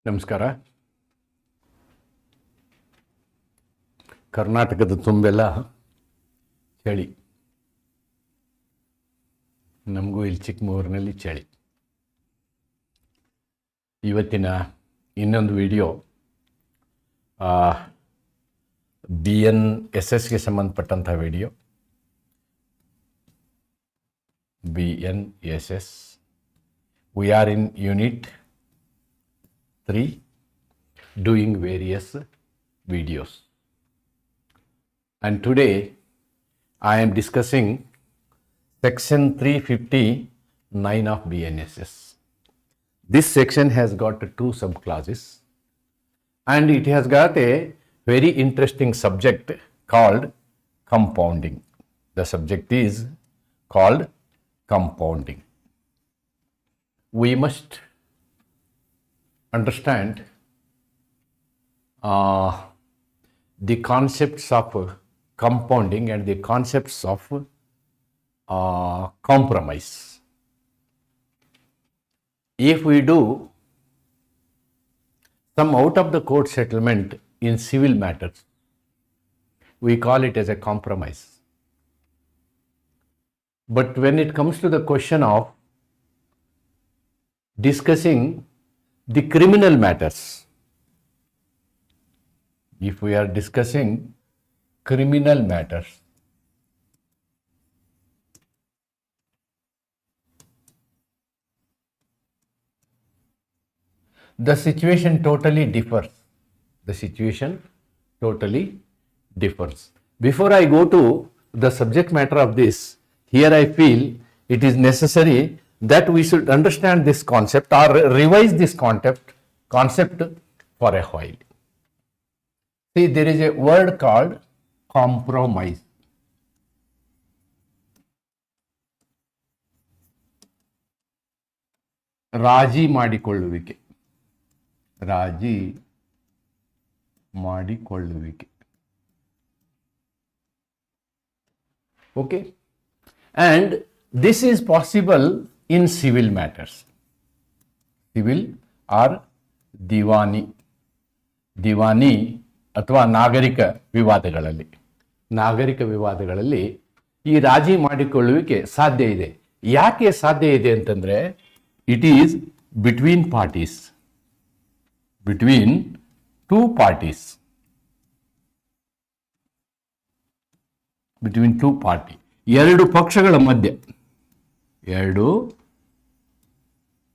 ನಮಸ್ಕಾರ. ಕರ್ನಾಟಕದ ತುಂಬೆಲ್ಲ ಚಳಿ, ನಮಗೂ ಇಲ್ಲಿ ಚಿಕ್ಕಮಗಳೂರಿನಲ್ಲಿ ಚಳಿ. ಇವತ್ತಿನ ಇನ್ನೊಂದು ವಿಡಿಯೋ BNSSಗೆ ಸಂಬಂಧಪಟ್ಟಂಥ video. BNSS, we are in Unit 3 doing various videos, and today I am discussing section 359 of BNSS. This section has got two subclasses and it has got a very interesting subject called compounding. The subject is called compounding. We must understand the concepts of compounding and the concepts of compromise. If we do some out of the court settlement in civil matters, we call it as a compromise. But when it comes to the question of discussing the criminal matters, if we are discussing criminal matters, the situation totally differs. The situation totally differs. Before I go to the subject matter of this, here I feel it is necessary that we should understand this concept or revise this concept for a while. See, there is a word called compromise. ರಾಜಿ ಮಾಡಿಕೊಳ್ಳುವಿಕೆ. ರಾಜಿ ಮಾಡಿಕೊಳ್ಳುವಿಕೆ. Okay? And this is possible in civil matters. Civil or Diwani. Diwani ಅಥವಾ ನಾಗರಿಕ ವಿವಾದಗಳಲ್ಲಿ. ನಾಗರಿಕ ವಿವಾದಗಳಲ್ಲಿ ಈ ರಾಜಿ ಮಾಡಿಕೊಳ್ಳುವಿಕೆ ಸಾಧ್ಯ ಇದೆ. ಯಾಕೆ ಸಾಧ್ಯ ಇದೆ ಅಂತಂದ್ರೆ, it is between parties. Between two parties. Between two party, ಎರಡು ಪಕ್ಷಗಳ ಮಧ್ಯೆ. ಎರಡು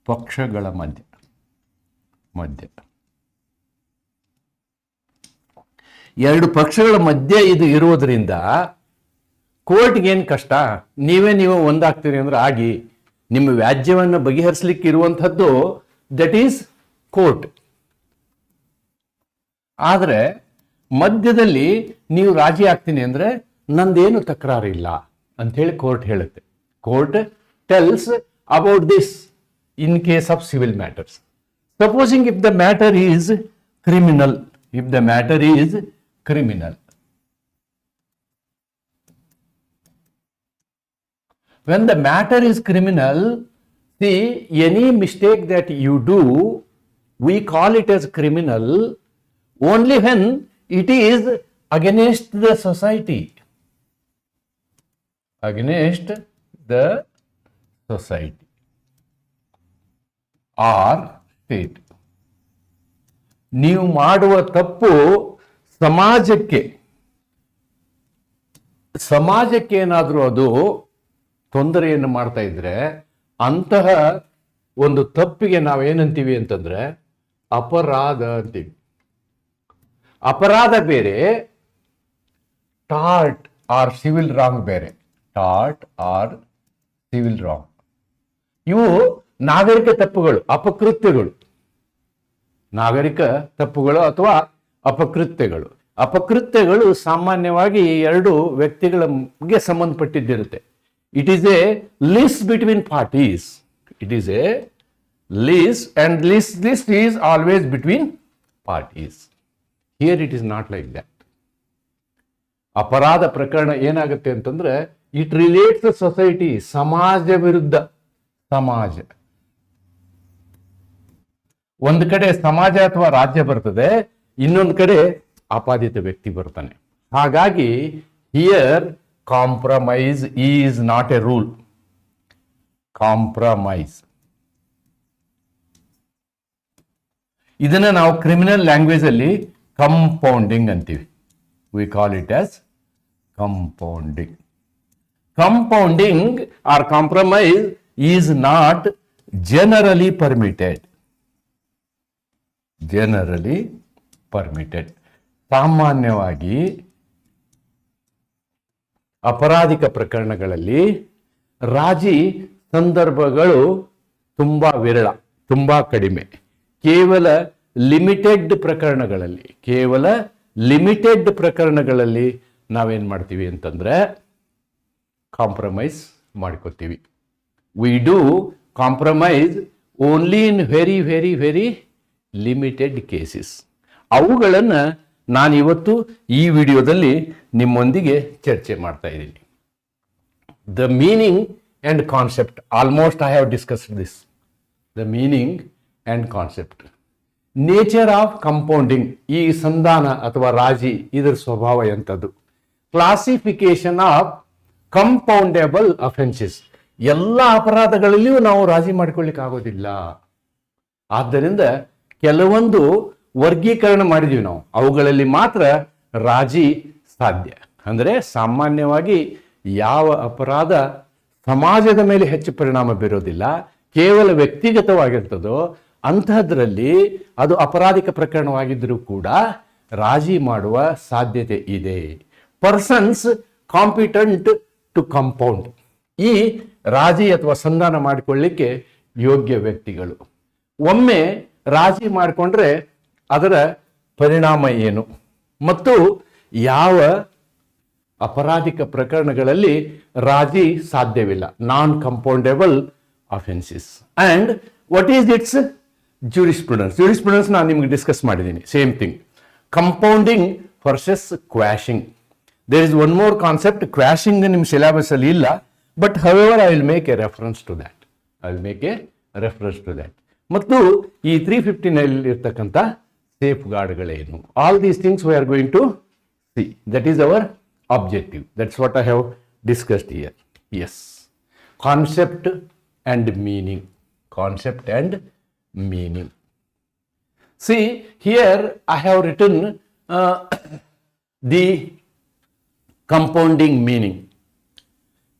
ಪಕ್ಷಗಳ ಮಧ್ಯೆ. ಎರಡು ಪಕ್ಷಗಳ ಮಧ್ಯೆ ಇದು ಇರುವುದರಿಂದ ಕೋರ್ಟ್ಗೆ ಏನು ಕಷ್ಟ, ನೀವು ಒಂದಾಗ್ತೀರಿ ಅಂದ್ರೆ ಆಗಿ ನಿಮ್ಮ ವ್ಯಾಜ್ಯವನ್ನು ಬಗೆಹರಿಸಲಿಕ್ಕೆ ಇರುವಂಥದ್ದು ದಟ್ ಈಸ್ ಕೋರ್ಟ್. ಆದರೆ ಮಧ್ಯದಲ್ಲಿ ನೀವು ರಾಜಿ ಆಗ್ತೀನಿ ಅಂದ್ರೆ ನಂದೇನು ತಕರಾರಿಲ್ಲ ಅಂಥೇಳಿ ಕೋರ್ಟ್ ಹೇಳುತ್ತೆ. Court tells about this in case of civil matters. Supposing if the matter is criminal, if the matter is criminal, when the matter is criminal, see, any mistake that you do, we call it as criminal only when it is against the society. Against the society or state. ನೀವು ಮಾಡುವ ತಪ್ಪು ಸಮಾಜಕ್ಕೆ ಏನಾದರೂ ಅದು ತೊಂದರೆಯನ್ನು ಮಾಡ್ತಾ ಇದ್ರೆ ಅಂತಹ ಒಂದು ತಪ್ಪಿಗೆ ನಾವೇನಂತೀವಿ ಅಂತಂದ್ರೆ ಅಪರಾಧ ಅಂತೀವಿ. ಅಪರಾಧ ಬೇರೆ, ಟಾರ್ಟ್ ಆರ್ ಸಿವಿಲ್ ರಾಂಗ್ ಬೇರೆ. ಟಾರ್ಟ್ ಆರ್ ಸಿವಿಲ್ ರಾಂಗ್ ಇವು ನಾಗರಿಕ ತಪ್ಪುಗಳು, ಅಪಕೃತ್ಯಗಳು. ನಾಗರಿಕ ತಪ್ಪುಗಳು ಅಥವಾ ಅಪಕೃತ್ಯಗಳು. ಅಪಕೃತ್ಯಗಳು ಸಾಮಾನ್ಯವಾಗಿ ಎರಡು ವ್ಯಕ್ತಿಗಳಿಗೆ ಸಂಬಂಧಪಟ್ಟಿದ್ದಿರುತ್ತೆ. It is a lease between parties. It is a lease and lease is always between parties. Here it is not like that. ಅಪರಾಧ ಪ್ರಕರಣ ಏನಾಗುತ್ತೆ ಅಂತಂದ್ರೆ ಇಟ್ ರಿಲೇಟ್ಸ್ ಸೊಸೈಟಿ, ಸಮಾಜ ವಿರುದ್ಧ ಸಮಾಜ. ಒಂದು ಕಡೆ ಸಮಾಜ ಅಥವಾ ರಾಜ್ಯ ಬರ್ತದೆ, ಇನ್ನೊಂದು ಕಡೆ ಆಪಾದಿತ ವ್ಯಕ್ತಿ ಬರ್ತಾನೆ. ಹಾಗಾಗಿ here compromise is not a rule. Compromise ಇದನ್ನ ನಾವು ಕ್ರಿಮಿನಲ್ ಲ್ಯಾಂಗ್ವೇಜ್ ಅಲ್ಲಿ ಕಂಪೌಂಡಿಂಗ್ ಅಂತೀವಿ. We call it as compounding. Compounding or compromise is not generally permitted. Generally permitted. ಸಾಮಾನ್ಯವಾಗಿ ಅಪರಾಧಿಕ ಪ್ರಕರಣಗಳಲ್ಲಿ ರಾಜಿ ಸಂದರ್ಭಗಳು ತುಂಬಾ ವಿರಳ, ತುಂಬಾ ಕಡಿಮೆ. ಕೇವಲ ಲಿಮಿಟೆಡ್ ಪ್ರಕರಣಗಳಲ್ಲಿ ನಾವೇನ್ ಮಾಡ್ತೀವಿ ಅಂತಂದ್ರೆ ಕಾಂಪ್ರಮೈಸ್ ಮಾಡ್ಕೋತೀವಿ. We do compromise only in very very very limited cases. ಅವುಗಳನ್ನು ನಾನಿವತ್ತು ಈ ವಿಡಿಯೋದಲ್ಲಿ ನಿಮ್ಮೊಂದಿಗೆ ಚರ್ಚೆ ಮಾಡ್ತಾ ಇದ್ದೀನಿ. The meaning and concept, almost I have discussed this. The meaning and concept. Nature of compounding, ಈ ಸಂಧಾನ ಅಥವಾ ರಾಜಿ, ಇದರ ಸ್ವಭಾವ ಎಂಥದ್ದು. ಕ್ಲಾಸಿಫಿಕೇಶನ್ ಆಫ್ ಕಂಪೌಂಡೇಬಲ್ ಅಫೆನ್ಸಸ್, ಎಲ್ಲ ಅಪರಾಧಗಳಲ್ಲಿಯೂ ನಾವು ರಾಜಿ ಮಾಡಿಕೊಳ್ಳಿಕ್ಕೆ ಆಗೋದಿಲ್ಲ. ಆದ್ದರಿಂದ ಕೆಲವೊಂದು ವರ್ಗೀಕರಣ ಮಾಡಿದೀವಿ ನಾವು, ಅವುಗಳಲ್ಲಿ ಮಾತ್ರ ರಾಜಿ ಸಾಧ್ಯ. ಅಂದರೆ ಸಾಮಾನ್ಯವಾಗಿ ಯಾವ ಅಪರಾಧ ಸಮಾಜದ ಮೇಲೆ ಹೆಚ್ಚು ಪರಿಣಾಮ ಬೀರೋದಿಲ್ಲ, ಕೇವಲ ವ್ಯಕ್ತಿಗತವಾಗಿರ್ತದೋ ಅಂತಹದ್ರಲ್ಲಿ ಅದು ಅಪರಾಧಿಕ ಪ್ರಕರಣವಾಗಿದ್ದರೂ ಕೂಡ ರಾಜಿ ಮಾಡುವ ಸಾಧ್ಯತೆ ಇದೆ. ಪರ್ಸನ್ಸ್ ಕಾಂಪಿಟೆಂಟ್ ಟು ಕಂಪೌಂಡ್, ಈ ರಾಜಿ ಅಥವಾ ಸಂಧಾನ ಮಾಡಿಕೊಳ್ಳಿಕ್ಕೆ ಯೋಗ್ಯ ವ್ಯಕ್ತಿಗಳು. ಒಮ್ಮೆ ರಾಜಿ ಮಾಡಿಕೊಂಡ್ರೆ ಅದರ ಪರಿಣಾಮ ಏನು ಮತ್ತು ಯಾವ ಅಪರಾಧಿಕ ಪ್ರಕರಣಗಳಲ್ಲಿ ರಾಜಿ ಸಾಧ್ಯವಿಲ್ಲ. Non compoundable offences. And what is its jurisprudence ನಾನು ನಿಮ್ಗೆ ಡಿಸ್ಕಸ್ ಮಾಡಿದ್ದೀನಿ. Same thing. Compounding versus quashing. There is one more concept. Quashing ನಿಮ್ಮ ಸಿಲೆಬಸ್ ಅಲ್ಲಿ ಇಲ್ಲ, but however I will make a reference to that. ಮತ್ತು ಈ 359 ಇರ್ತಕ್ಕಂಥ ಸೇಫ್ ಗಾರ್ಡ್ಗಳೇನು, all these things we are going to see. That is our objective. That's what I have discussed here. Yes. Concept and meaning. See, here I have written the compounding meaning.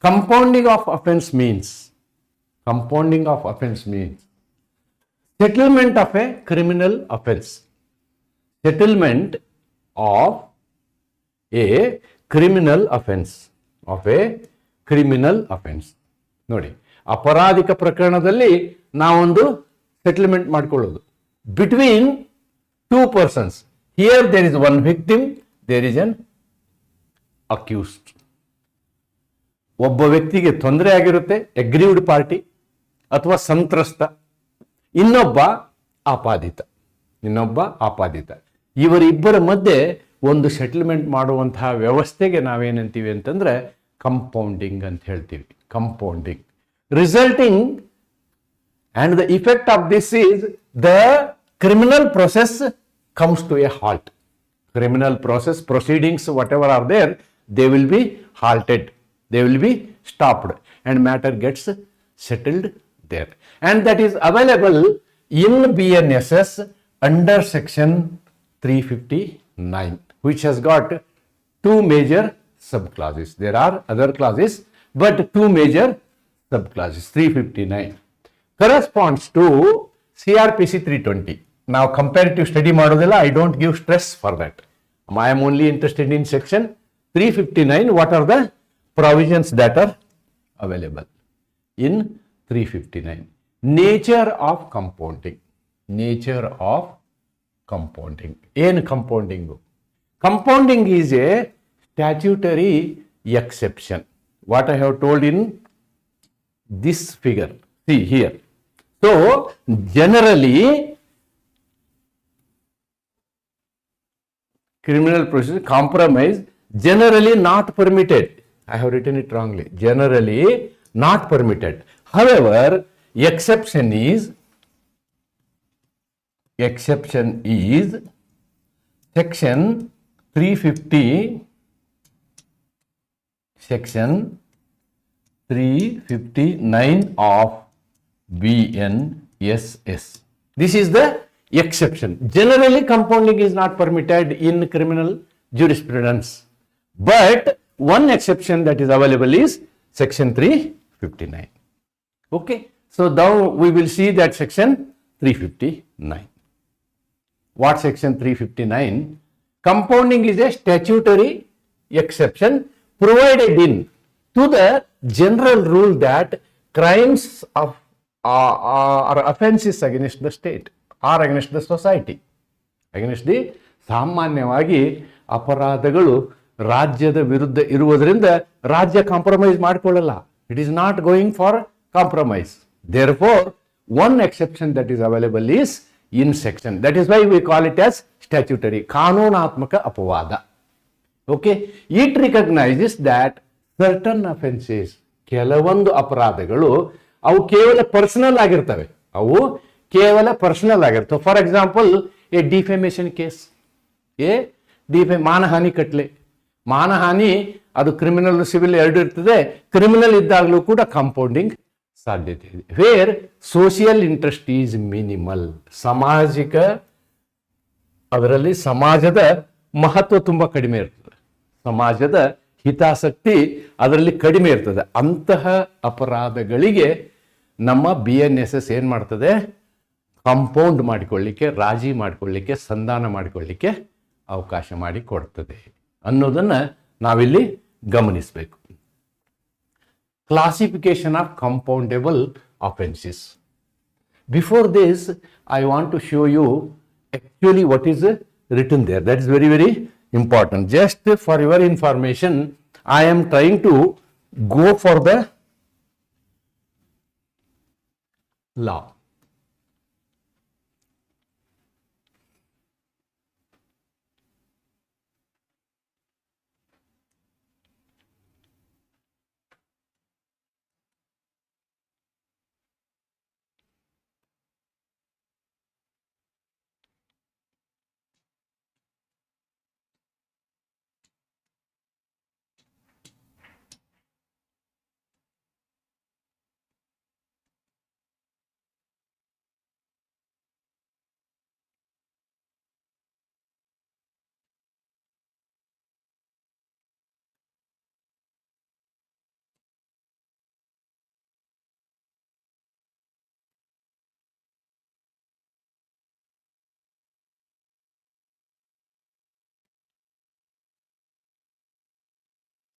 Compounding of offense means settlement of a criminal offense. Settlement of a criminal offense. ನೋಡಿ, ಅಪರಾಧಿಕ ಪ್ರಕರಣದಲ್ಲಿ ನಾವೊಂದು settlement ಮಾಡ್ಕೊಳ್ಳೋದು between two persons. Here there is one victim, there is an accused. ಒಬ್ಬ ವ್ಯಕ್ತಿಗೆ ತೊಂದರೆ ಆಗಿರುತ್ತೆ, aggrieved party ಅಥವಾ ಸಂತ್ರಸ್ತ, ಇನ್ನೊಬ್ಬ ಆಪಾದಿತ. ಇವರಿಬ್ಬರ ಮಧ್ಯೆ ಒಂದು ಸೆಟಲ್ಮೆಂಟ್ ಮಾಡುವಂತಹ ವ್ಯವಸ್ಥೆಗೆ ನಾವೇನಂತೀವಿ ಅಂತಂದ್ರೆ ಕಂಪೌಂಡಿಂಗ್ ಅಂತ ಹೇಳ್ತೀವಿ. Compounding resulting and the effect of this is the criminal process comes to a halt. Criminal process proceedings whatever are there, they will be halted, they will be stopped and matter gets settled there. And that is available in BNSS under section 359, which has got two major subclasses. There are other classes, but two major subclasses. 359 corresponds to CRPC 320. Now comparative study mododella, I don't give stress for that. I am only interested in section 359. What are the provisions that are available in 359? Nature of compounding. ಏನು compounding? Compounding is a statutory exception. What I have told in this figure, see here. So generally criminal procedure compromise generally not permitted. I have written it wrongly. Generally not permitted. However, exception is exception is section 359 of BNSS. This is the exception. Generally, compounding is not permitted in criminal jurisprudence, but one exception that is available is section 359. Okay, so now we will see that section 359. What section 359? Compounding is a statutory exception provided in to the general rule that crimes of or offenses against the state or against the society, against the ಸಾಮಾನ್ಯವಾಗಿ ಅಪರಾಧಗಳು ರಾಜ್ಯದ ವಿರುದ್ಧ ಇರುವುದರಿಂದ ರಾಜ್ಯ compromise ಮಾಡಿಕೊಳ್ಳಲ್ಲ. It is not going for compromise. Therefore, one exception that is available is in section. That is why we call it as statutory, ಕಾನೂನಾತ್ಮಕ ಅಪವಾದ. Okay, it recognizes that certain offenses, ಕೆಲವೊಂದು ಅಪರಾಧಗಳು ಅವು ಕೇವಲ ಪರ್ಸನಲ್ ಆಗಿರ್ತವೆ. For example, A defamation case, ಮಾನಹಾನಿ ಕಟ್ಲೆ, ಮಾನಹಾನಿ ಅದು criminal civil ಎರಡು ಇರ್ತದೆ. ಕ್ರಿಮಿನಲ್ ಇದ್ದಾಗಲೂ ಕೂಡ ಕಾಂಪೌಂಡಿಂಗ್ ಸಾಧ್ಯತೆ ಇದೆ. Where social interest is minimal, ಸಾಮಾಜಿಕ ಅದರಲ್ಲಿ ಸಮಾಜದ ಮಹತ್ವ ತುಂಬಾ ಕಡಿಮೆ ಇರ್ತದೆ, ಸಮಾಜದ ಹಿತಾಸಕ್ತಿ ಅದರಲ್ಲಿ ಕಡಿಮೆ ಇರ್ತದೆ. ಅಂತಹ ಅಪರಾಧಗಳಿಗೆ ನಮ್ಮ BNSS ಏನ್ ಮಾಡ್ತದೆ? ಕಾಂಪೌಂಡ್ ಮಾಡಿಕೊಳ್ಳಿಕ್ಕೆ, ರಾಜಿ ಮಾಡಿಕೊಳ್ಳಿಕ್ಕೆ, ಸಂಧಾನ ಮಾಡಿಕೊಳ್ಳಿಕ್ಕೆ ಅವಕಾಶ ಮಾಡಿ ಕೊಡ್ತದೆ ಅನ್ನೋದನ್ನ ನಾವಿಲ್ಲಿ ಗಮನಿಸಬೇಕು. Classification of compoundable offences. Before this, I want to show you actually what is written there. That is very, very important. Just for your information, I am trying to go for the law.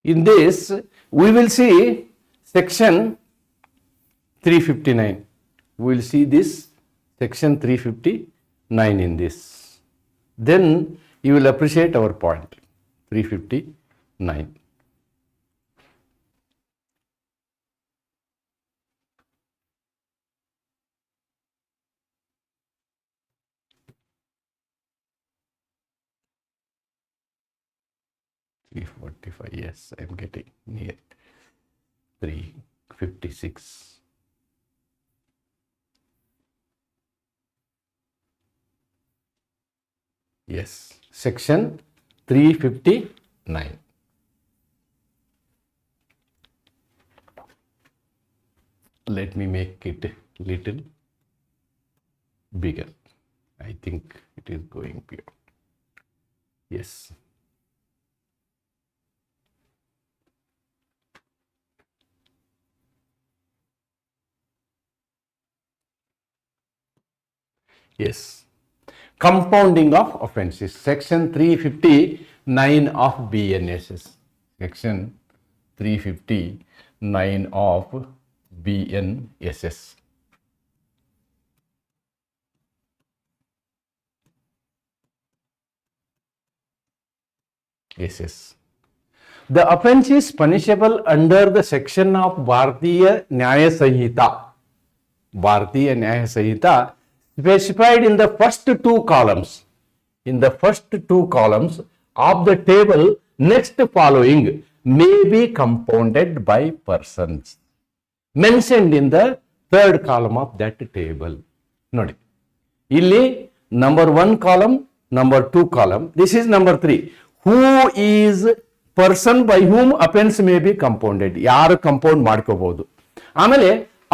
In this, we will see section 359. We will see this section 359 in this. Then you will appreciate our point. 359. Yes, I am getting near. 356. Yes, section 359. Let me make it little bigger. I think it is going beyond. Yes. Yes. Compounding of offenses. Section 359 of BNSS. Section 359 of BNSS. SS. The offense is punishable under the section of Bharatiya Nyaya Sanhita. Bharatiya Nyaya Sanhita specified in the first two columns. In the first two columns of the table, next following may be compounded by persons mentioned in the third column of that table. ನೋಡಿ, ಇಲ್ಲಿ number 1 column, number 2 column. This is number 3. Who is person by whom offense may be compounded. ಯಾರು compound ಮಾಡ್ಕೋಬಹುದು. ಆಮೇಲೆ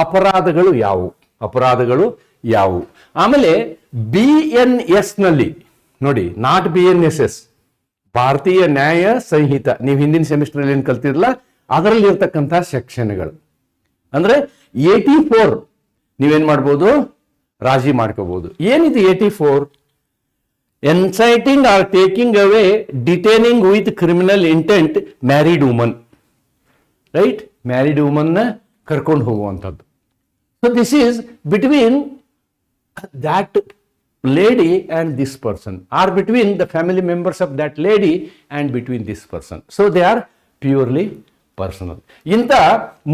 ಅಪರಾಧಗಳು ಯಾವುವು. ಆಮೇಲೆ BNS ನಲ್ಲಿ ನೋಡಿ, ನಾಟ್ BNSS, ಭಾರತೀಯ ನ್ಯಾಯ ಸಂಹಿತ, ನೀವು ಹಿಂದಿನ ಸೆಮಿಸ್ಟರ್ ಏನ್ ಕಲ್ತಿರಲ್ಲ ಅದರಲ್ಲಿ ಇರ್ತಕ್ಕಂಥ ಸೆಕ್ಷನ್ಗಳು. ಅಂದ್ರೆ 84 ನೀವೇನ್ ಮಾಡ್ಬೋದು, ರಾಜಿ ಮಾಡ್ಕೋಬಹುದು. ಏನಿದು 84? Inciting or taking away, detaining with criminal intent married woman, right? Married woman ನ ಕರ್ಕೊಂಡು ಹೋಗುವಂಥದ್ದು. So this is between that lady and this person, or between the family members of that lady and between this person. So they are purely personal. ಇಂಥ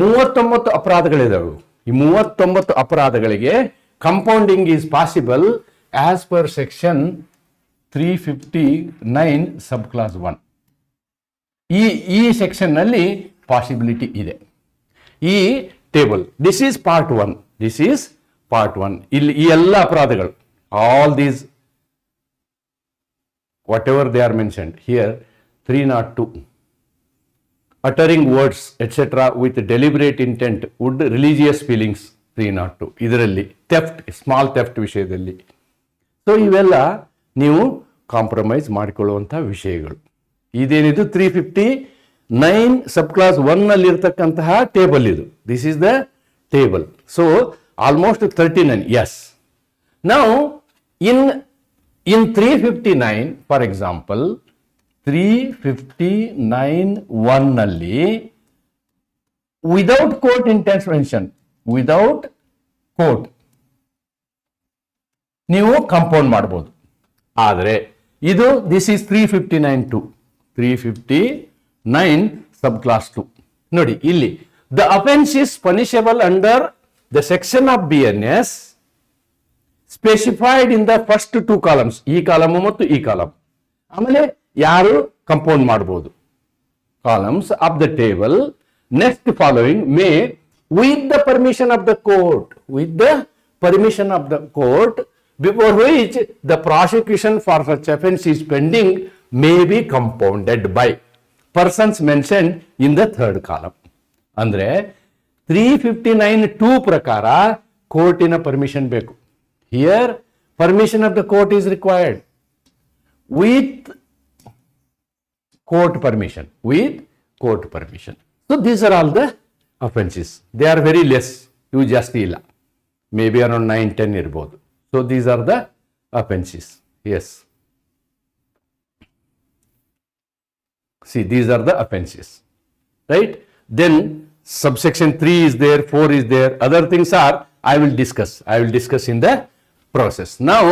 39 ಅಪರಾಧಗಳಿದಾವೆ. ಈ 39 ಅಪರಾಧಗಳಿಗೆ compounding is possible as per section 359 sub clause 1. ಈ section ನಲ್ಲಿ possibility ಇದೆ. ಈ table, this is part 1. This is part 1. ಇಲ್ಲಿ ಈ ಎಲ್ಲ ಅಪರಾಧಗಳು, all these whatever they are mentioned here, 302 uttering words etcetera with deliberate intent wound religious feelings, 302 ಇದರಲ್ಲಿ theft, small theft ವಿಷಯದಲ್ಲಿ. ಸೊ ಇವೆಲ್ಲ ನೀವು ಕಾಂಪ್ರಮೈಸ್ ಮಾಡಿಕೊಳ್ಳುವಂಥ ವಿಷಯಗಳು. ಇದೇನಿದು 359 ಸಬ್ ಕ್ಲಾಸ್ 1 ನಲ್ಲಿ ಇರ್ತಕ್ಕಂತಹ ಟೇಬಲ್ ಇದು. This is the table. So almost 39. Yes. Now in 359, for example, 359(1) ನಲ್ಲಿ without court intervention, without court ನೀವು ಕಂಪೌಂಡ್ ಮಾಡಬಹುದು. ಆದರೆ ಇದು ದಿಸ್ ಈಸ್ 359(2), 359 ಸಬ್ ಕ್ಲಾಸ್ 2. ನೋಡಿ ಇಲ್ಲಿ, the offence is punishable under the section of BNS specified in the first 2 columns, ಈ column ಮತ್ತು ಈ ಕಾಲಮ್. ಆಮೇಲೆ ಯಾರು ಕಂಪೌಂಡ್ ಮಾಡಬಹುದು, columns of the table next following May with the permission of the court, with the permission of the court before which the prosecution for such offense is pending may be compounded by persons mentioned in the 3rd column. ಅಂದ್ರೆ 359(2) ಪ್ರಕಾರ ಕೋರ್ಟಿನ permission ಬೇಕು. Here permission of the court is required with court permission, so these are all the offences. They are very less, ಇವು ಜಾಸ್ತಿ ಇಲ್ಲ, maybe around 9-10 ಇರ್ಬೋದು. So these are the offences. Yes, see these are the offences, right? Then subsection 3 is there, 4 is there, other things are I will discuss in the process. Now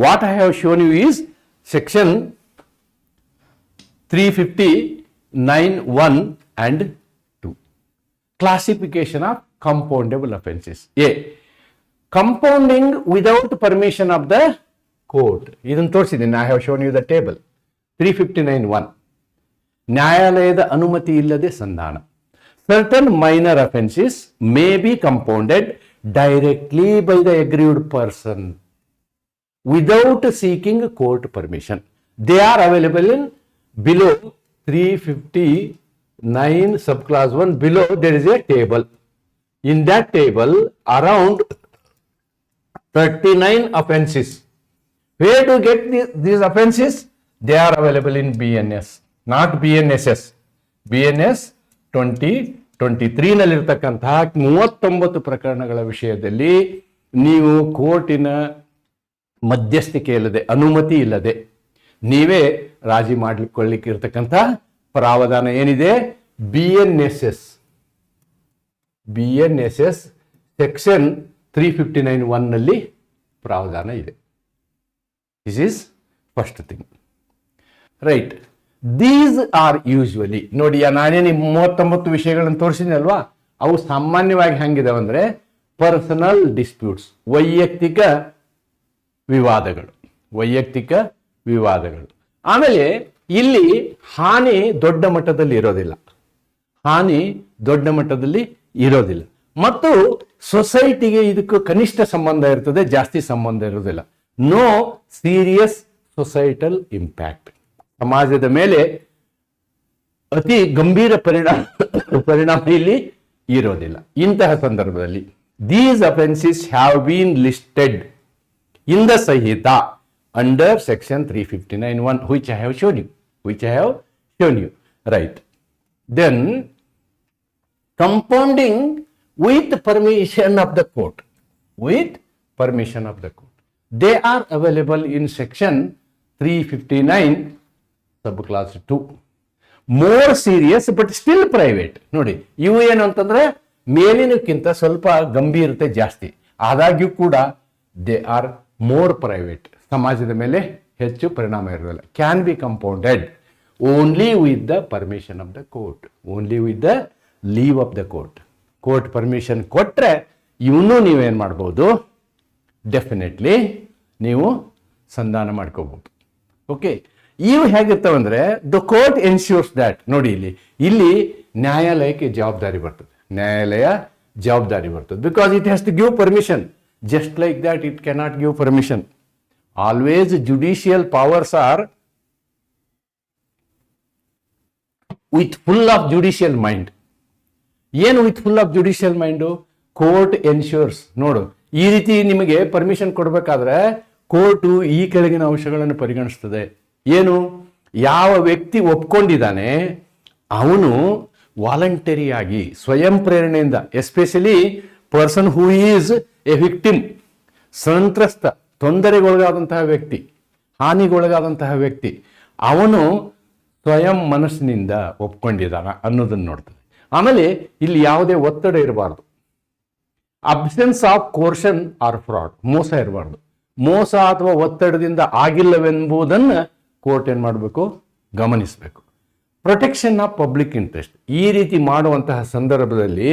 what I have shown you is section 359(1) and 2, classification of compoundable offenses. A, compounding without permission of the court. ಇದನ್ನು ತೋರಿಸಿದ್ದೀನಿ, I have shown you the table. 359(1) ನ್ಯಾಯಾಲಯದ ಅನುಮತಿ ಇಲ್ಲದೆ ಸಂಧಾನ. Certain minor offenses may be compounded directly by the aggrieved person without seeking court permission. They are available in below 359 subclass 1. Below there is a table. In that table around 39 offenses. Where to get these offenses? They are available in BNS, not BNSS. BNS 2023 ನಲ್ಲಿರ್ತಕ್ಕಂತಹ 39 ಪ್ರಕರಣಗಳ ವಿಷಯದಲ್ಲಿ ನೀವು ಕೋರ್ಟಿನ ಮಧ್ಯಸ್ಥಿಕೆ ಇಲ್ಲದೆ, ಅನುಮತಿ ಇಲ್ಲದೆ ನೀವೇ ರಾಜಿ ಮಾಡಿಕೊಳ್ಳಿಕ್ಕೆ ಇರತಕ್ಕಂಥ ಪ್ರಾವಧಾನ ಏನಿದೆ? BNSS ಸೆಕ್ಷನ್ 359(1) ನಲ್ಲಿ ಪ್ರಾವಧಾನ ಇದೆ. This is first thing, right? These are usually, ನೋಡಿ ನಾನೇನು 39 ವಿಷಯಗಳನ್ನು ತೋರಿಸಿದ್ನಲ್ವಾ, ಅವು ಸಾಮಾನ್ಯವಾಗಿ ಹೆಂಗಿದಾವೆ ಅಂದ್ರೆ ಪರ್ಸನಲ್ ಡಿಸ್ಪ್ಯೂಟ್ಸ್, ವೈಯಕ್ತಿಕ ವಿವಾದಗಳು. ಆಮೇಲೆ ಇಲ್ಲಿ ಹಾನಿ ದೊಡ್ಡ ಮಟ್ಟದಲ್ಲಿ ಇರೋದಿಲ್ಲ, ಮತ್ತು ಸೊಸೈಟಿಗೆ ಇದಕ್ಕೂ ಕನಿಷ್ಠ ಸಂಬಂಧ ಇರ್ತದೆ, ಜಾಸ್ತಿ ಸಂಬಂಧ ಇರೋದಿಲ್ಲ. No serious societal impact. ಸಮಾಜದ ಮೇಲೆ ಅತಿ ಗಂಭೀರ ಪರಿಣಾಮ ಇಲ್ಲಿ ಇರೋದಿಲ್ಲ. ಇಂತಹ ಸಂದರ್ಭದಲ್ಲಿ these offences have been listed in the Sanhita under section 359(1) which I have shown you. Right. Then compounding with permission of the court. They are available in section 359 subclass 2. More serious but still private. ನೋಡಿ, ಇವು ಏನು ಅಂತಂದ್ರೆ ಮೇಲಿನಕ್ಕಿಂತ ಸ್ವಲ್ಪ ಗಂಭೀರತೆ ಜಾಸ್ತಿ, ಆದಾಗ್ಯೂ ಕೂಡ they are more private. ಸಮಾಜದ ಮೇಲೆ ಹೆಚ್ಚು ಪರಿಣಾಮ ಇರೋದಿಲ್ಲ. Can be compounded only with the permission of the court, only with the leave of the court. Court permission ಕೊಟ್ಟರೆ ಇವನು ನೀವೇನು ಮಾಡ್ಬೋದು, ಡೆಫಿನೆಟ್ಲಿ ನೀವು ಸಂಧಾನ ಮಾಡ್ಕೋಬಹುದು. ಓಕೆ, ಇವು ಹೇಗಿರ್ತಾವಂದ್ರೆ ದ ಕೋರ್ಟ್ ಎನ್ಶ್ಯೂರ್ಸ್ ದ್ಯಾಟ್. ನೋಡಿ, ಇಲ್ಲಿ ನ್ಯಾಯಾಲಯಕ್ಕೆ ಜವಾಬ್ದಾರಿ ಬರ್ತದೆ, because it has to give permission. Just like that it cannot give permission. Always judicial powers are with full of judicial mind. ಏನು with full of judicial mind? Court ensures. ನೋಡು, ಈ ರೀತಿ ನಿಮಗೆ ಪರ್ಮಿಷನ್ ಕೊಡಬೇಕಾದ್ರೆ ಕೋರ್ಟು ಈ ಕೆಳಗಿನ ಅಂಶಗಳನ್ನು ಪರಿಗಣಿಸ್ತದೆ. ಏನು? ಯಾವ ವ್ಯಕ್ತಿ ಒಪ್ಕೊಂಡಿದ್ದಾನೆ ಅವನು ವಾಲಂಟರಿಯಾಗಿ, ಸ್ವಯಂ ಪ್ರೇರಣೆಯಿಂದ, especially person who is A victim, ಸಂತ್ರಸ್ತ, ತೊಂದರೆಗೊಳಗಾದಂತಹ ವ್ಯಕ್ತಿ, ಹಾನಿಗೊಳಗಾದಂತಹ ವ್ಯಕ್ತಿ, ಅವನು ಸ್ವಯಂ ಮನಸ್ಸಿನಿಂದ ಒಪ್ಕೊಂಡಿದ್ದಾನ ಅನ್ನೋದನ್ನು ನೋಡ್ತದೆ. ಆಮೇಲೆ ಇಲ್ಲಿ ಯಾವುದೇ ಒತ್ತಡ ಇರಬಾರ್ದು. ಅಬ್ಸೆನ್ಸ್ ಆಫ್ ಕೋರ್ಷನ್ ಆರ್ ಫ್ರಾಡ್, ಮೋಸ ಇರಬಾರ್ದು. ಮೋಸ ಅಥವಾ ಒತ್ತಡದಿಂದ ಆಗಿಲ್ಲವೆಂಬುದನ್ನು ಕೋರ್ಟ್ ಏನು ಮಾಡಬೇಕು, ಗಮನಿಸಬೇಕು. Protection of public interest. ಈ ರೀತಿ ಮಾಡುವಂತಹ ಸಂದರ್ಭದಲ್ಲಿ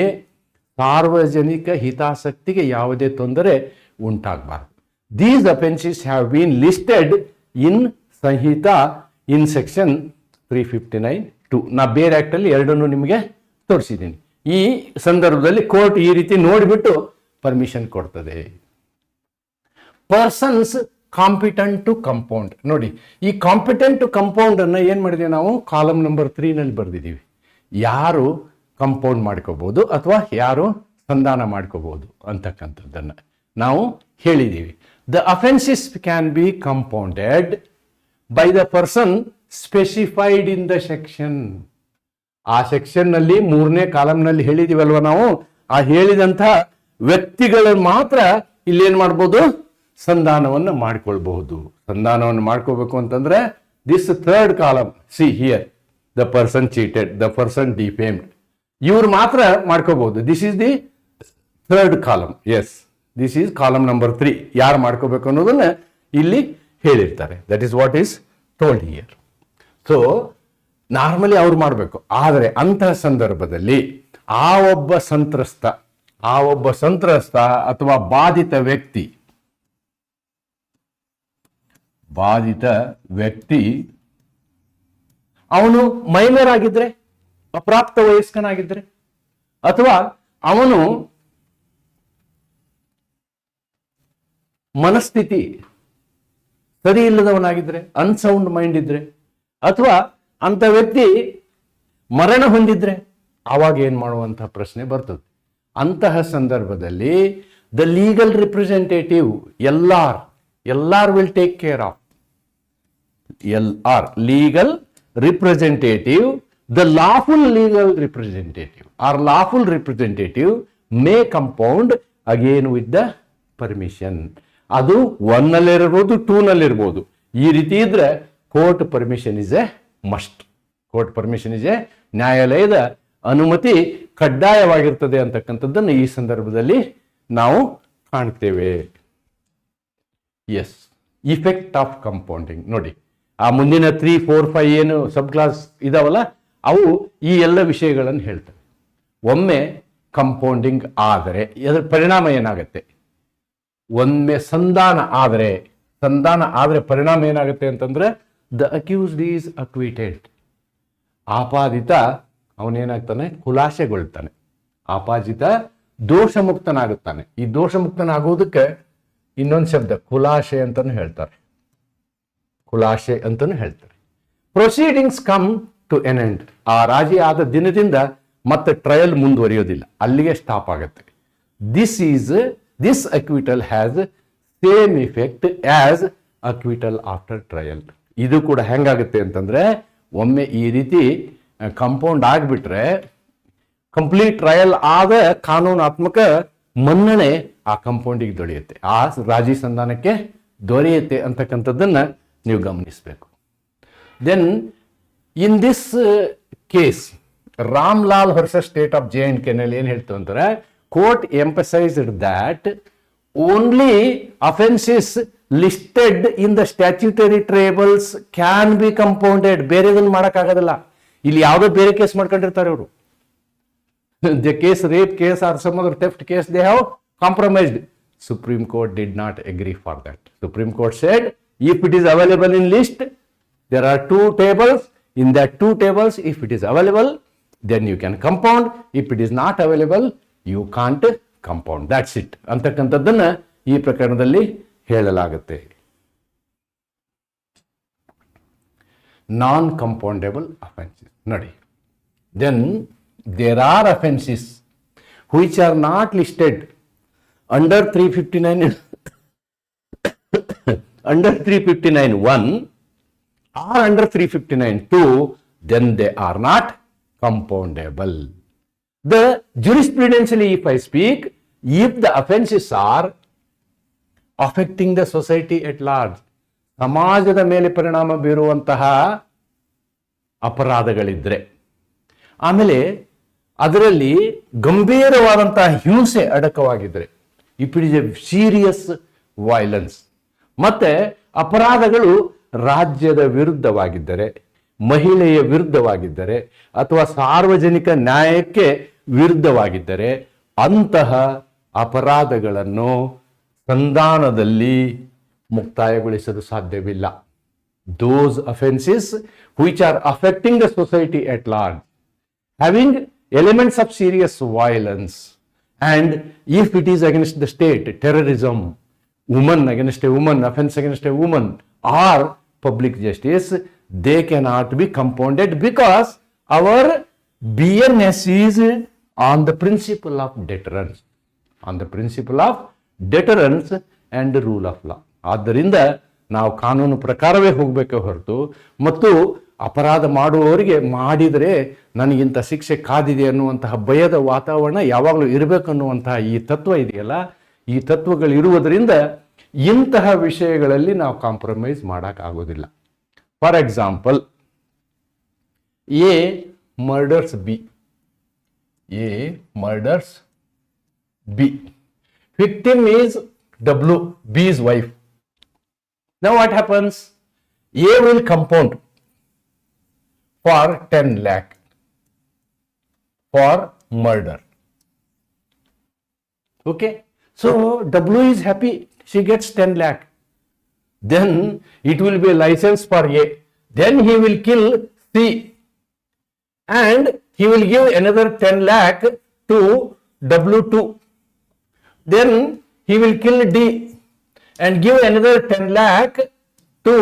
ಸಾರ್ವಜನಿಕ ಹಿತಾಸಕ್ತಿಗೆ ಯಾವುದೇ ತೊಂದರೆ ಉಂಟಾಗಬಾರದು. These offences have been listed in Sanhita in section 359(2). ನಾ ಬೇರೆ ಆ್ಯಕ್ಟಲ್ಲಿ ಎರಡನ್ನೂ ನಿಮಗೆ ತೋರಿಸಿದ್ದೀನಿ. ಈ ಸಂದರ್ಭದಲ್ಲಿ ಕೋರ್ಟ್ ಈ ರೀತಿ ನೋಡಿಬಿಟ್ಟು ಪರ್ಮಿಷನ್ ಕೊಡ್ತದೆ. Persons competent to compound. ನೋಡಿ, ಈ ಕಾಂಪಿಟೆಂಟ್ ಟು ಕಂಪೌಂಡ್ ಅನ್ನು ಏನು ಮಾಡಿದ್ದೀವಿ ನಾವು, ಕಾಲಮ್ ನಂಬರ್ 3 ಬರೆದಿದ್ದೀವಿ. ಯಾರು ಕಂಪೌಂಡ್ ಮಾಡ್ಕೋಬಹುದು ಅಥವಾ ಯಾರು ಸಂಧಾನ ಮಾಡ್ಕೋಬಹುದು ಅಂತಕ್ಕಂಥದ್ದನ್ನು ನಾವು ಹೇಳಿದ್ದೀವಿ. The offences can be compounded by the person specified in the section. ಆ ಸೆಕ್ಷನ್ನಲ್ಲಿ 3ನೇ ಕಾಲಮ್ನಲ್ಲಿ ಹೇಳಿದೀವಲ್ವ ನಾವು, ಆ ಹೇಳಿದಂತಹ ವ್ಯಕ್ತಿಗಳು ಮಾತ್ರ ಇಲ್ಲೇನು ಮಾಡ್ಬೋದು, ಸಂಧಾನವನ್ನು ಮಾಡ್ಕೊಳ್ಬಹುದು. ಸಂಧಾನವನ್ನು ಮಾಡ್ಕೋಬೇಕು ಅಂತಂದ್ರೆ this 3rd column, see here, the person cheated, the person defamed, ಇವ್ರು ಮಾತ್ರ ಮಾಡ್ಕೋಬಹುದು. This is the 3rd column. Yes, this is column number 3. ಯಾರು ಮಾಡ್ಕೋಬೇಕು ಅನ್ನೋದನ್ನ ಇಲ್ಲಿ ಹೇಳಿರ್ತಾರೆ. That is what is told here. So normally ಅವ್ರು ಮಾಡಬೇಕು. ಆದರೆ ಅಂತಹ ಸಂದರ್ಭದಲ್ಲಿ ಆ ಒಬ್ಬ ಸಂತ್ರಸ್ತ ಅಥವಾ ಬಾಧಿತ ವ್ಯಕ್ತಿ ಅವನು ಮೈನರ್ ಆಗಿದ್ರೆ, ಅಪ್ರಾಪ್ತ ವಯಸ್ಕನಾಗಿದ್ರೆ, ಅಥವಾ ಅವನು ಮನಸ್ಥಿತಿ ಸರಿ ಇಲ್ಲದವನಾಗಿದ್ರೆ, ಅನ್ಸೌಂಡ್ ಮೈಂಡ್ ಇದ್ರೆ, ಅಥವಾ ಅಂತ ವ್ಯಕ್ತಿ ಮರಣ ಹೊಂದಿದ್ರೆ ಆವಾಗ ಏನು ಮಾಡುವಂತಹ ಪ್ರಶ್ನೆ ಬರ್ತದೆ. ಅಂತಹ ಸಂದರ್ಭದಲ್ಲಿ the legal representative LR will take care of. Legal representative, the lawful legal representative or lawful representative may compound again with the permission. ಅದು 1ನಲ್ಲಿರ್ಬೋದು, 2ನಲ್ಲಿರ್ಬೋದು. ಈ ರೀತಿ ಇದ್ರೆ court permission is a must. Court permission is a, ನ್ಯಾಯಾಲಯದ ಅನುಮತಿ ಕಡ್ಡಾಯವಾಗಿರ್ತದೆ ಅಂತಕ್ಕಂಥದ್ದನ್ನು ಈ ಸಂದರ್ಭದಲ್ಲಿ ನಾವು ಕಾಣ್ತೇವೆ. Yes, effect of compounding. ನೋಡಿ, ಆ ಮುಂದಿನ 3, 4, 5 ಏನು ಸಬ್ ಕ್ಲಾಸ್ ಇದಾವಲ್ಲ, ಅವು ಈ ಎಲ್ಲ ವಿಷಯಗಳನ್ನು ಹೇಳ್ತವೆ. ಒಮ್ಮೆ ಕಂಪೌಂಡಿಂಗ್ ಆದರೆ ಅದರ ಪರಿಣಾಮ ಏನಾಗುತ್ತೆ, ಒಮ್ಮೆ ಸಂಧಾನ ಆದರೆ ಪರಿಣಾಮ ಏನಾಗುತ್ತೆ ಅಂತಂದ್ರೆ ದ ಅಕ್ಯೂಸ್ಡ್ ಈಸ್ ಅಕ್ವಿಟೆಡ್. ಆಪಾದಿತ ಅವನೇನಾಗ್ತಾನೆ, ಖುಲಾಸೆಗೊಳ್ತಾನೆ. ಆಪಾದಿತ ದೋಷಮುಕ್ತನಾಗುತ್ತಾನೆ. ಈ ದೋಷಮುಕ್ತನಾಗುವುದಕ್ಕೆ ಇನ್ನೊಂದು ಶಬ್ದ ಖುಲಾಶೆ ಅಂತಾನು ಹೇಳ್ತಾರೆ. ಖುಲಾಶೆ ಅಂತಾನು ಹೇಳ್ತಾರೆ. Proceedings come to an end. ಆ ರಾಜಿ ಆದ ದಿನದಿಂದ ಮತ್ತೆ ಟ್ರಯಲ್ ಮುಂದುವರಿಯೋದಿಲ್ಲ, ಅಲ್ಲಿಗೆ ಸ್ಟಾಪ್ ಆಗುತ್ತೆ. This acquittal has same effect as acquittal after trial. ಇದು ಕೂಡ ಹೆಂಗಾಗುತ್ತೆ ಅಂತಂದ್ರೆ, ಒಮ್ಮೆ ಈ ರೀತಿ ಕಂಪೌಂಡ್ ಆಗಿಬಿಟ್ರೆ ಕಂಪ್ಲೀಟ್ ಟ್ರಯಲ್ ಆದ ಕಾನೂನಾತ್ಮಕ ಮನ್ನಣೆ ಆ ಕಂಪೌಂಡಿಗೆ ದೊರೆಯುತ್ತೆ, ಆ ರಾಜಿ ಸಂಧಾನಕ್ಕೆ ದೊರೆಯುತ್ತೆ ಅಂತಕ್ಕಂಥದ್ದನ್ನ ನೀವು ಗಮನಿಸಬೇಕು. Then in this case Ramlal versus state of J&K ನಲ್ಲಿ ಏನ್ ಹೇಳ್ತು ಅಂತಾರೆ, court emphasized that only offences listed in the statutory tables can be compounded. ಬೇರೆದನ್ನು ಮಾಡೋಕ್ಕಾಗೋದಿಲ್ಲ. ಇಲ್ಲಿ ಯಾವುದೋ ಬೇರೆ ಕೇಸ್ ಮಾಡ್ಕೊಂಡಿರ್ತಾರೆ ಅವರು. The case rape case or some other theft case they have compromised. Supreme Court did not agree for that. Supreme Court said if it is available in list, there are two tables. In that two tables, if it is available, then you can compound. If it is not available, you can't compound. That's it. ಅಂತಕ್ಕಂಥದ್ದನ್ನ ಈ ಪ್ರಕರಣದಲ್ಲಿ ಹೇಳಲಾಗುತ್ತೆ. ನಾನ್ compoundable offences ನೋಡಿ. Then there are offenses which are not listed under 359 under 359(1) or under 359(2), then they are not compoundable. The jurisprudentially, if I speak, if the offenses are affecting the society at large, ಸಮಾಜದ ಮೇಲೆ ಪರಿಣಾಮ ಬೀರುವಂತಹ ಅಪರಾಧಗಳಿದ್ರೆ, ಆಮೇಲೆ ಅದರಲ್ಲಿ ಗಂಭೀರವಾದಂತಹ ಹಿಂಸೆ ಅಡಕವಾಗಿದ್ರೆ, if it is a serious violence, ಮತ್ತೆ ಅಪರಾಧಗಳು ರಾಜ್ಯದ ವಿರುದ್ಧವಾಗಿದ್ದರೆ, ಮಹಿಳೆಯ ವಿರುದ್ಧವಾಗಿದ್ದರೆ, ಅಥವಾ ಸಾರ್ವಜನಿಕ ನ್ಯಾಯಕ್ಕೆ ವಿರುದ್ಧವಾಗಿದ್ದರೆ, ಅಂತಹ ಅಪರಾಧಗಳನ್ನು ಸಂಧಾನದಲ್ಲಿ ಮುಕ್ತಾಯಗೊಳಿಸಲು ಸಾಧ್ಯವಿಲ್ಲ. Those offenses which are affecting the society at large, having elements of serious violence, and if it is against the state, terrorism, woman against a woman, offense against a woman, or public justice, they cannot be compounded because our BNS is on the principle of deterrence, on the principle of deterrence and the rule of law. ಆದ್ದರಿಂದ ನಾವು ಕಾನೂನು ಪ್ರಕಾರವೇ ಹೋಗಬೇಕೆ ಹೊರತು, ಮತ್ತು ಅಪರಾಧ ಮಾಡುವವರಿಗೆ ಮಾಡಿದರೆ ನನಗಿಂತ ಶಿಕ್ಷೆ ಕಾದಿದೆ ಅನ್ನುವಂತಹ ಭಯದ ವಾತಾವರಣ ಯಾವಾಗಲೂ ಇರಬೇಕನ್ನುವಂತಹ ಈ ತತ್ವ ಇದೆಯಲ್ಲ, ಈ ತತ್ವಗಳಿರುವುದರಿಂದ ಇಂತಹ ವಿಷಯಗಳಲ್ಲಿ ನಾವು ಕಾಂಪ್ರಮೈಸ್ ಮಾಡೋಕ್ಕಾಗೋದಿಲ್ಲ. For example, A murders B. A murders B. Victim is W, B's wife. Now what happens? A will compound for 10 lakh for murder. Okay? So W is happy. She gets 10 lakh. Then it will be a license for A. Then he will kill C. And he will give another 10 lakh to W2. Then he will kill D and give another 10 lakh to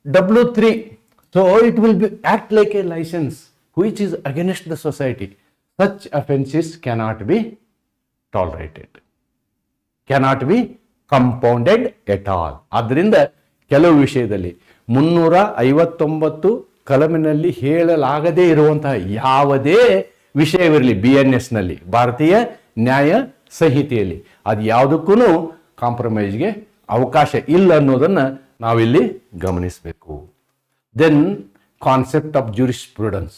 W3. So it will act like a license which is against the society. Such offenses cannot be tolerated, cannot be compounded at all. ಆದ್ದರಿಂದ ಕೆಲವು ವಿಷಯದಲ್ಲಿ 359 ಕಲಮಿನಲ್ಲಿ ಹೇಳಲಾಗದೇ ಇರುವಂತಹ ಯಾವುದೇ ವಿಷಯವಿರಲಿ, BNS ನಲ್ಲಿ, ಭಾರತೀಯ ನ್ಯಾಯ ಸಂಹಿತೆಯಲ್ಲಿ, ಅದು ಯಾವುದಕ್ಕೂ ಕಾಂಪ್ರಮೈಸ್ಗೆ ಅವಕಾಶ ಇಲ್ಲ ಅನ್ನೋದನ್ನು ನಾವಿಲ್ಲಿ ಗಮನಿಸಬೇಕು. Then concept of jurisprudence.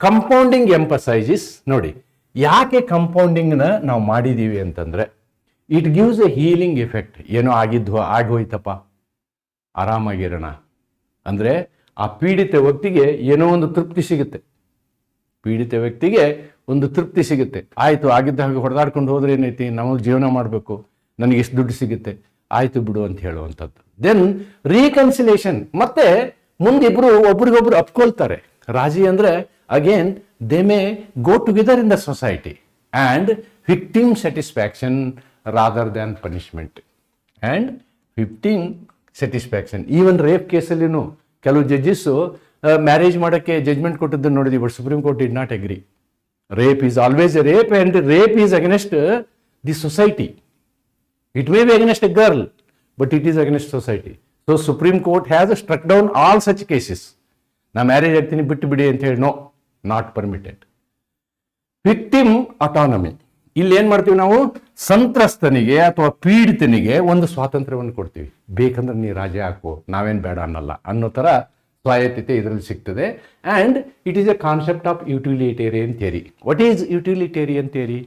Compounding emphasis. ನೋಡಿ, ಯಾಕೆ ಕಂಪೌಂಡಿಂಗ್ನ ನಾವು ಮಾಡಿದ್ದೀವಿ ಅಂತಂದ್ರೆ, it gives a healing effect. ಏನೋ ಆಗೋಯ್ತಪ್ಪ, ಆರಾಮಾಗಿರೋಣ ಅಂದರೆ ಆ ಪೀಡಿತ ವ್ಯಕ್ತಿಗೆ ಏನೋ ಒಂದು ತೃಪ್ತಿ ಸಿಗುತ್ತೆ. ಪೀಡಿತ ವ್ಯಕ್ತಿಗೆ ಒಂದು ತೃಪ್ತಿ ಸಿಗುತ್ತೆ. ಆಯಿತು, ಆಗಿದ್ದ ಹಾಗೆ ಹೊಡೆದಾಡ್ಕೊಂಡು ಹೋದ್ರೆ ಏನೈತಿ, ನಮಗೆ ಜೀವನ ಮಾಡಬೇಕು, ನನಗೆ ಎಷ್ಟು ದುಡ್ಡು ಸಿಗುತ್ತೆ, ಆಯಿತು ಬಿಡು ಅಂತ ಹೇಳುವಂಥದ್ದು. Then reconciliation. ಮತ್ತೆ ಮುಂದಿಬ್ರು ಒಬ್ರಿಗೊಬ್ರು ಅಪ್ಕೊಳ್ತಾರೆ. ರಾಜಿ ಅಂದರೆ again they may go together in the society and victim satisfaction rather than punishment. And 15 satisfaction. Even rape ಕೇಸಲ್ಲಿನೂ ಕೆಲವು ಜಡ್ಜಸ್ಸು ಮ್ಯಾರೇಜ್ ಮಾಡೋಕ್ಕೆ ಜಜ್ಮೆಂಟ್ ಕೊಟ್ಟಿದ್ದನ್ನು ನೋಡಿದ್ದೀವಿ, but supreme court did not agree. Rape is always a rape and rape is against the society. It may be against a girl, but it is against society. So Supreme Court has struck down all such cases. ನಾ marriage ಆಗ್ತೀನಿ ಬಿಟ್ಟು ಬಿಡಿ ಅಂತ ಹೇಳಿ, no, not permitted. Victim autonomy, ಇಲ್ಲಿ ಏನು ಮಾಡ್ತೀವಿ ನಾವು, ಸಂತ್ರಸ್ತನಿಗೆ ಅಥವಾ ಪೀಡಿತನಿಗೆ ಒಂದು ಸ್ವಾತಂತ್ರ್ಯವನ್ನು ಕೊಡ್ತೀವಿ. ಬೇಕಂದ್ರೆ ನೀ ರಾಜ ಹಾಕು, ನಾವೇನು ಬೇಡ ಅನ್ನಲ್ಲ ಅನ್ನೋ ಥರ ಸ್ವಾಯತ್ತತೆ ಇದರಲ್ಲಿ ಸಿಗ್ತದೆ. And it is A concept of utilitarian theory. What is utilitarian theory?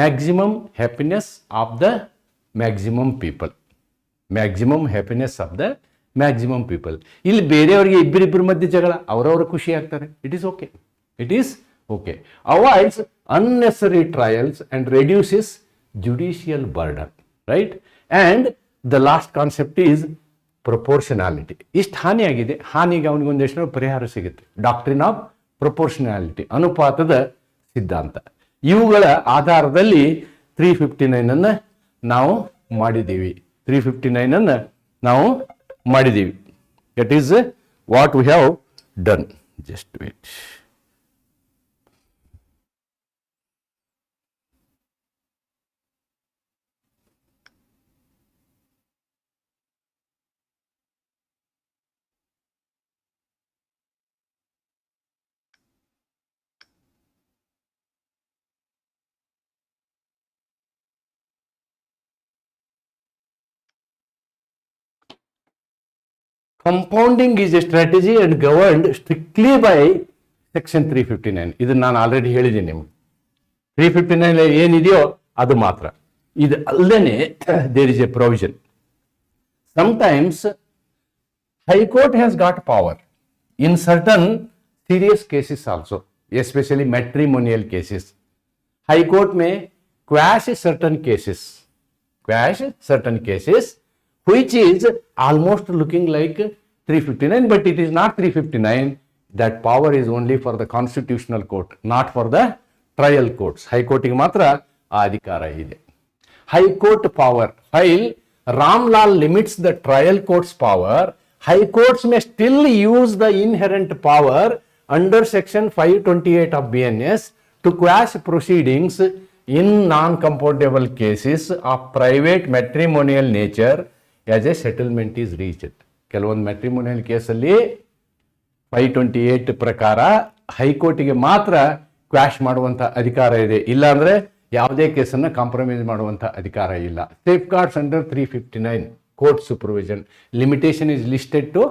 Maximum happiness of the maximum people. Maximum happiness of the maximum people. ಇಲ್ಲಿ ಬೇರೆಯವರಿಗೆ ಇಬ್ಬರಿಬ್ಬರ ಮಧ್ಯೆ ಜಗಳ, ಅವರವರು ಖುಷಿ ಆಗ್ತಾರೆ. It is okay, it is okay. Avoids unnecessary trials and reduces judicial burden, right? And the last concept is proportionality. ಇಷ್ಟು ಹಾನಿಯಾಗಿದೆ, ಹಾನಿಗೆ ಅವನಿಗೊಂದೆಷ್ಟು ಪರಿಹಾರ ಸಿಗುತ್ತೆ. ಡಾಕ್ಟ್ರಿನ್ ಆಫ್ ಪ್ರೊಪೋರ್ಷನಾಲಿಟಿ, ಅನುಪಾತದ ಸಿದ್ಧಾಂತ. ಇವುಗಳ ಆಧಾರದಲ್ಲಿ 359 ನಾವು ಮಾಡಿದ್ದೀವಿ. 359 ನಾವು ಮಾಡಿದ್ದೀವಿ. That is what we have done. Just wait. Compounding is a strategy and governed strictly by section 359. ಇದನ್ನು ನಾನು ಆಲ್ರೆಡಿ ಹೇಳಿದ್ದೀನಿ ನಿಮ್ಗೆ. 359 ಏನಿದೆಯೋ ಅದು ಮಾತ್ರ. ಇದು ಅಲ್ಲದೆ there is a provision. Sometimes High Court has got power in certain serious cases also, especially matrimonial cases. High Court may quash certain cases, which is almost looking like 359, but it is not 359. That power is only for the constitutional court, not for the trial courts. High Court ಗೆ ಮಾತ್ರ ಆ ಅಧಿಕಾರ ಇದೆ. High Court power, while Ramlal limits the trial court's power, High Courts may still use the inherent power under section 528 of BNS to quash proceedings in non-compoundable cases of private matrimonial nature as a settlement is reached. ಕೆಲವೊಂದು matrimonial ಕೇಸಲ್ಲಿ 528 ಪ್ರಕಾರ ಹೈಕೋರ್ಟಿಗೆ ಮಾತ್ರ quash ಮಾಡುವಂಥ ಅಧಿಕಾರ ಇದೆ. ಇಲ್ಲಾಂದರೆ ಯಾವುದೇ ಕೇಸನ್ನು ಕಾಂಪ್ರಮೈಸ್ ಮಾಡುವಂಥ ಅಧಿಕಾರ ಇಲ್ಲ. Safeguards under 359 court supervision. Limitation is listed to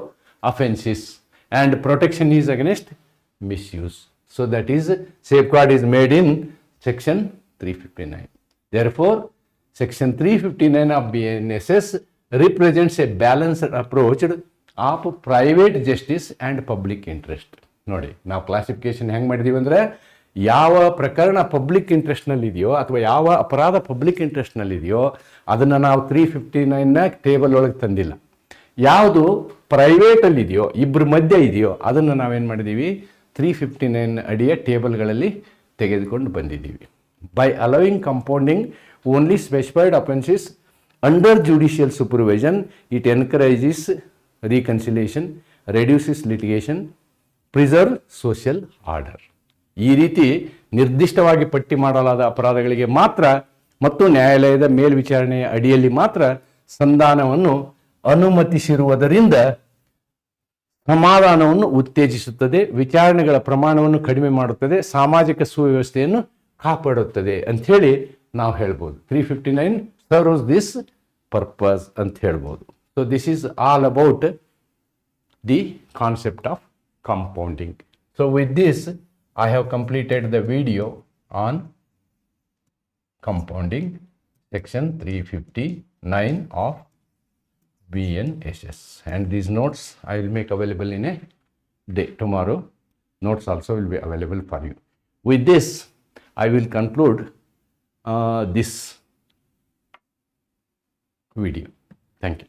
offences and protection is against misuse. So that is safeguard is made in section 359. Therefore, section 359 of BNSS represents a balanced approach of private justice and public interest. ನೋಡಿ, ನಾವು classification ಹೆಂಗೆ ಮಾಡಿದ್ದೀವಿ ಅಂದರೆ, ಯಾವ ಪ್ರಕರಣ public ಇಂಟ್ರೆಸ್ಟ್ನಲ್ಲಿದೆಯೋ ಅಥವಾ ಯಾವ ಅಪರಾಧ ಪಬ್ಲಿಕ್ ಇಂಟ್ರೆಸ್ಟ್ನಲ್ಲಿದೆಯೋ ಅದನ್ನು ನಾವು 359 ಟೇಬಲ್ ಒಳಗೆ ತಂದಿಲ್ಲ. ಯಾವುದು ಪ್ರೈವೇಟಲ್ಲಿದೆಯೋ, ಇಬ್ಬರ ಮಧ್ಯೆ ಇದೆಯೋ, ಅದನ್ನು ನಾವೇನು ಮಾಡಿದ್ದೀವಿ 359 ಅಡಿಯ ಟೇಬಲ್ಗಳಲ್ಲಿ ತೆಗೆದುಕೊಂಡು ಬಂದಿದ್ದೀವಿ. By allowing compounding only specified offences under judicial supervision, it encourages reconciliation, reduces litigation, preserves social order. ಈ ರೀತಿ ನಿರ್ದಿಷ್ಟವಾಗಿ ಪಟ್ಟಿ ಮಾಡಲಾದ ಅಪರಾಧಗಳಿಗೆ ಮಾತ್ರ ಮತ್ತು ನ್ಯಾಯಾಲಯದ ಮೇಲ್ವಿಚಾರಣೆಯ ಅಡಿಯಲ್ಲಿ ಮಾತ್ರ ಸಂಧಾನವನ್ನು ಅನುಮತಿಸಿರುವುದರಿಂದ ಸಮಾಧಾನವನ್ನು ಉತ್ತೇಜಿಸುತ್ತದೆ, ವಿಚಾರಣೆಗಳ ಪ್ರಮಾಣವನ್ನು ಕಡಿಮೆ ಮಾಡುತ್ತದೆ, ಸಾಮಾಜಿಕ ಸುವ್ಯವಸ್ಥೆಯನ್ನು ಕಾಪಾಡುತ್ತದೆ ಅಂಥೇಳಿ ನಾವು ಹೇಳ್ಬೋದು. 359 serves this purpose ಅಂತ ಹೇಳ್ಬೋದು. So this is all about the concept of compounding. So with this I have completed the video on compounding, section 359 of BNSS, and these notes I will make available in a day. Tomorrow notes also will be available for you. With this I will conclude this video. Thank you.